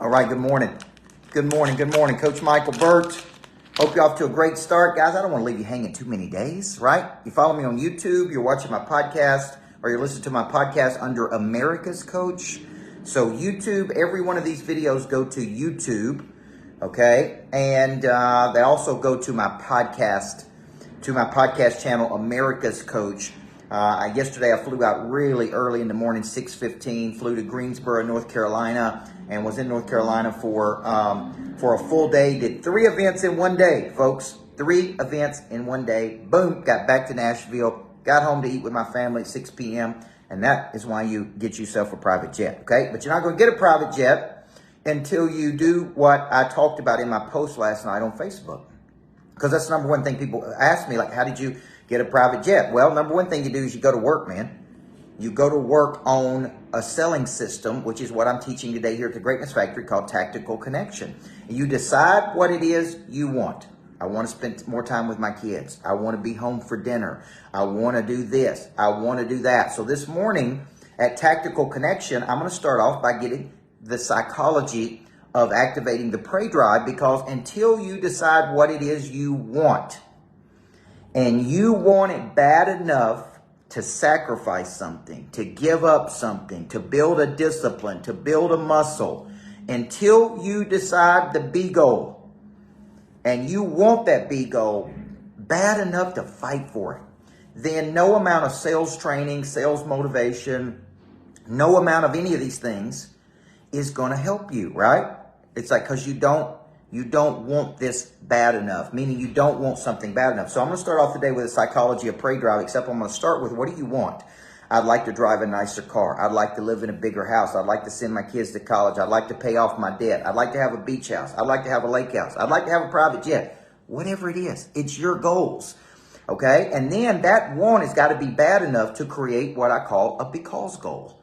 All right, good morning. Good morning, good morning. Coach Michael Burt. Hope you're off to a great start. Guys, I don't want to leave you hanging too many days, right? You follow me on YouTube, you're watching my podcast, or you're listening to my podcast under America's Coach. So YouTube, every one of these videos go to YouTube, okay? And they also go to my podcast channel, America's Coach. Yesterday I flew out really early in the morning, 6:15, flew to Greensboro, North Carolina, and was in North Carolina for a full day. Did 3 events in one day, folks. 3 events in one day. Boom, got back to Nashville, got home to eat with my family at 6 p.m., and that is why you get yourself a private jet, okay? But you're not going to get a private jet until you do what I talked about in my post last night on Facebook. Because that's the number one thing people ask me, like, how did you get a private jet? Well, number one thing you do is you go to work, man. You go to work on a selling system, which is what I'm teaching today here at the Greatness Factory, called Tactical Connection. And you decide what it is you want. I want to spend more time with my kids. I want to be home for dinner. I want to do this. I want to do that. So this morning at Tactical Connection, I'm going to start off by getting the psychology of activating the prey drive, because until you decide what it is you want, and you want it bad enough to sacrifice something, to give up something, to build a discipline, to build a muscle, until you decide the B goal, and you want that B goal bad enough to fight for it, then no amount of sales training, sales motivation, no amount of any of these things is going to help you, right? It's like, because you don't want this bad enough, meaning you don't want something bad enough. So I'm going to start off today with a psychology of prey drive, except I'm going to start with, what do you want? I'd like to drive a nicer car. I'd like to live in a bigger house. I'd like to send my kids to college. I'd like to pay off my debt. I'd like to have a beach house. I'd like to have a lake house. I'd like to have a private jet. Whatever it is, it's your goals. Okay? And then that want has got to be bad enough to create what I call a because goal.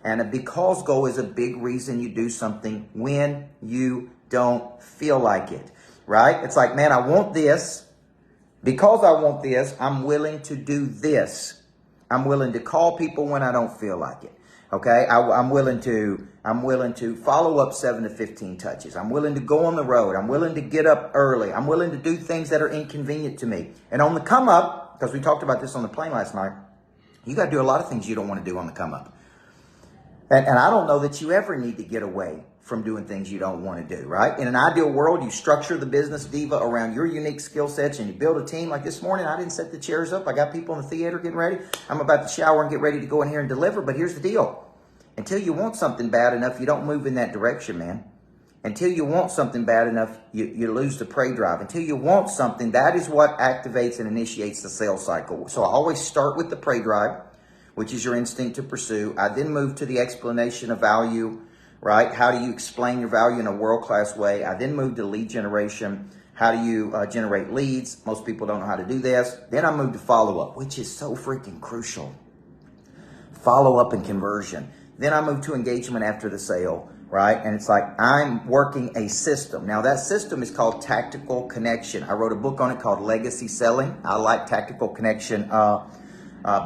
And a because goal is a big reason you do something when you don't feel like it, right? It's like, man, I want this. Because I want this, I'm willing to do this. I'm willing to call people when I don't feel like it. Okay? I'm willing to follow up 7 to 15 touches. I'm willing to go on the road. I'm willing to get up early. I'm willing to do things that are inconvenient to me. And on the come up, because we talked about this on the plane last night, you got to do a lot of things you don't want to do on the come up. And I don't know that you ever need to get away from doing things you don't want to do, right? In an ideal world, you structure the business diva around your unique skill sets, and you build a team. Like this morning, I didn't set the chairs up. I got people in the theater getting ready. I'm about to shower and get ready to go in here and deliver. But here's the deal. Until you want something bad enough, you don't move in that direction, man. Until you want something bad enough, you lose the prey drive. Until you want something, that is what activates and initiates the sales cycle. So I always start with the prey drive, which is your instinct to pursue. I then move to the explanation of value, right? How do you explain your value in a world-class way? I then move to lead generation. How do you generate leads? Most people don't know how to do this. Then I move to follow-up, which is so freaking crucial. Follow-up and conversion. Then I move to engagement after the sale, right? And it's like, I'm working a system. Now, that system is called Tactical Connection. I wrote a book on it called Legacy Selling. I like Tactical Connection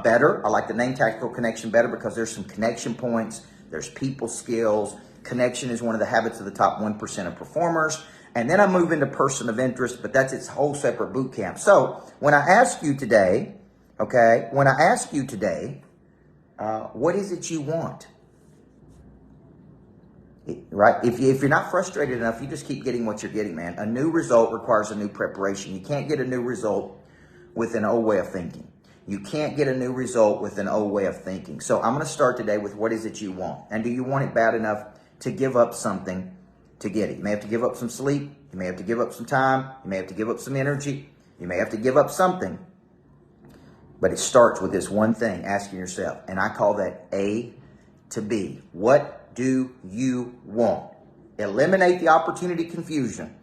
better. I like the name Tactical Connection better because there's some connection points. There's people skills. Connection is one of the habits of the top 1% of performers. And then I move into person of interest, but that's its whole separate boot camp. So when I ask you today, okay, what is it you want? Right? If you're not frustrated enough, you just keep getting what you're getting, man. A new result requires a new preparation. You can't get a new result with an old way of thinking. You can't get a new result with an old way of thinking. So I'm going to start today with, what is it you want? And do you want it bad enough to give up something to get it? You may have to give up some sleep. You may have to give up some time. You may have to give up some energy. You may have to give up something. But it starts with this one thing, asking yourself. And I call that A to B. What do you want? Eliminate the opportunity confusion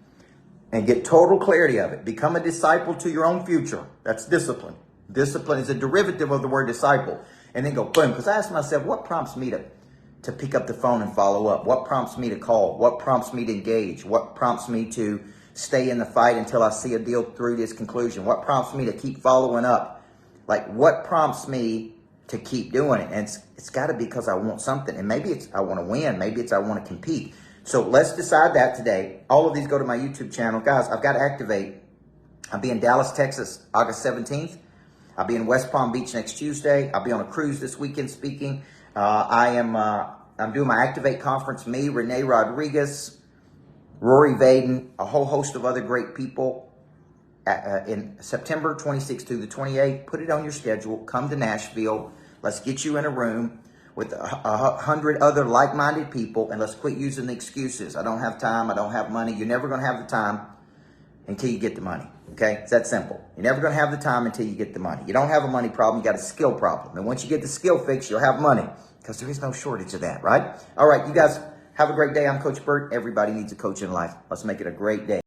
and get total clarity of it. Become a disciple to your own future. That's discipline. Discipline is a derivative of the word disciple. And then go boom. Because I ask myself, what prompts me to pick up the phone and follow up? What prompts me to call? What prompts me to engage? What prompts me to stay in the fight until I see a deal through this conclusion? What prompts me to keep following up? Like, what prompts me to keep doing it? And it's got to be because I want something. And maybe it's I want to win. Maybe it's I want to compete. So let's decide that today. All of these go to my YouTube channel. Guys, I've got to activate. I'll be in Dallas, Texas, August 17th. I'll be in West Palm Beach next Tuesday. I'll be on a cruise this weekend speaking. I'm doing my Activate conference. Me, Renee Rodriguez, Rory Vaden, a whole host of other great people in September 26th through the 28th. Put it on your schedule. Come to Nashville. Let's get you in a room with 100 other like-minded people, and let's quit using the excuses. I don't have time. I don't have money. You're never going to have the time until you get the money. Okay? It's that simple. You're never going to have the time until you get the money. You don't have a money problem. You got a skill problem. And once you get the skill fixed, you'll have money, because there is no shortage of that, right? All right, you guys have a great day. I'm Coach Burt. Everybody needs a coach in life. Let's make it a great day.